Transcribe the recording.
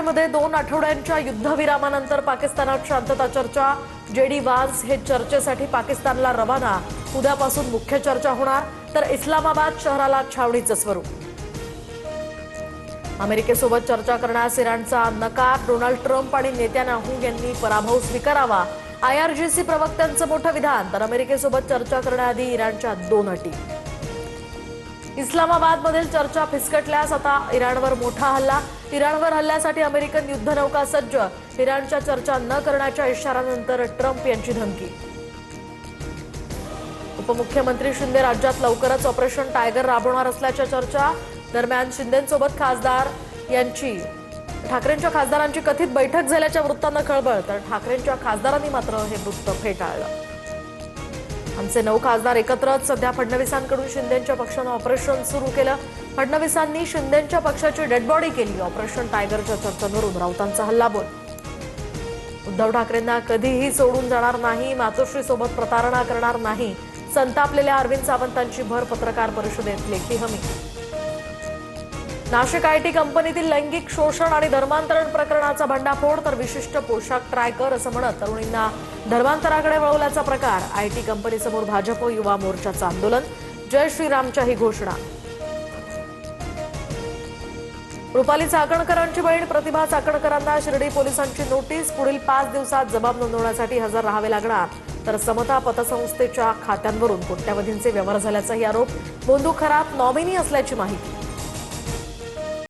इराणमध्ये 2 आठवड्यांच्या युद्धविरामानंतर पाकिस्तानात शांतता चर्चा। जेडी वान्स हे चर्चेसाठी पाकिस्तानला रवाना। उद्यापासून मुख्य चर्चा होणार, तर इस्लामाबाद शहराला छावणीचं स्वरूप। अमेरिकेसोबत चर्चा करण्यास इराणचा नकार। डोनाल्ड ट्रम्प आणि नेत्यानाहू यांनी पराभव स्वीकारावा। आयआरजीसी प्रवक्त्यांचं मोठं विधान, तर अमेरिकेसोबत चर्चा करण्याआधी इराणच्या 2 अटी। इस्लामाबादमधील चर्चा फिसकटल्यास आता इराणवर मोठा हल्ला। इराणवर हल्ल्यासाठी अमेरिकन युद्धनौका सज्ज। इराणच्या चर्चा न करण्याच्या इशाऱ्यानंतर ट्रम्प यांची धमकी। उपमुख्यमंत्री शिंदे राज्यात लवकरच ऑपरेशन टायगर राबवणार असल्याच्या चर्चा। दरम्यान शिंदेंसोबत ठाकरेंच्या खासदारांची कथित बैठक झाल्याच्या वृत्तांना खळबळ, तर ठाकरेंच्या खासदारांनी मात्र हे वृत्त फेटाळलं। आमचे 9 खासदार एकत्रच। सध्या फडणवीसांकडून शिंदेंच्या पक्षानं ऑपरेशन सुरू केलं। फडणवीसांनी शिंदेंच्या पक्षाची डेडबॉडी केली। ऑपरेशन टायगरच्या चर्चांवरून राऊतांचा हल्लाबोल। उद्धव ठाकरेंना कधीही सोडून जाणार नाही, मातोश्रीसोबत प्रतारणा करणार नाही। संतापलेल्या अरविंद सावंतांची भर पत्रकार परिषदेत लेखी हमी। नाशिक आयटी कंपनीतील लैंगिक शोषण आणि धर्मांतरण प्रकरणाचा भंडाफोड, तर विशिष्ट पोशाख ट्राय कर असं म्हणत तरुणींना धर्मांतराकडे वळवल्याचा प्रकार। आयटी कंपनीसमोर भाजप युवा मोर्चाचं आंदोलन। जय श्रीरामच्या ही घोषणा। रुपाली चाकणकरांची बहीण प्रतिभा चाकणकरांना शिर्डी पोलिसांची नोटीस। पुढील 5 दिवसात जबाब नोंदवण्यासाठी हजर राहावे लागणार, तर समता पतसंस्थेच्या खात्यांवरून कोट्यवधींचे व्यवहार झाल्याचाही आरोप। बोंदू खरात नॉमिनी असल्याची माहिती।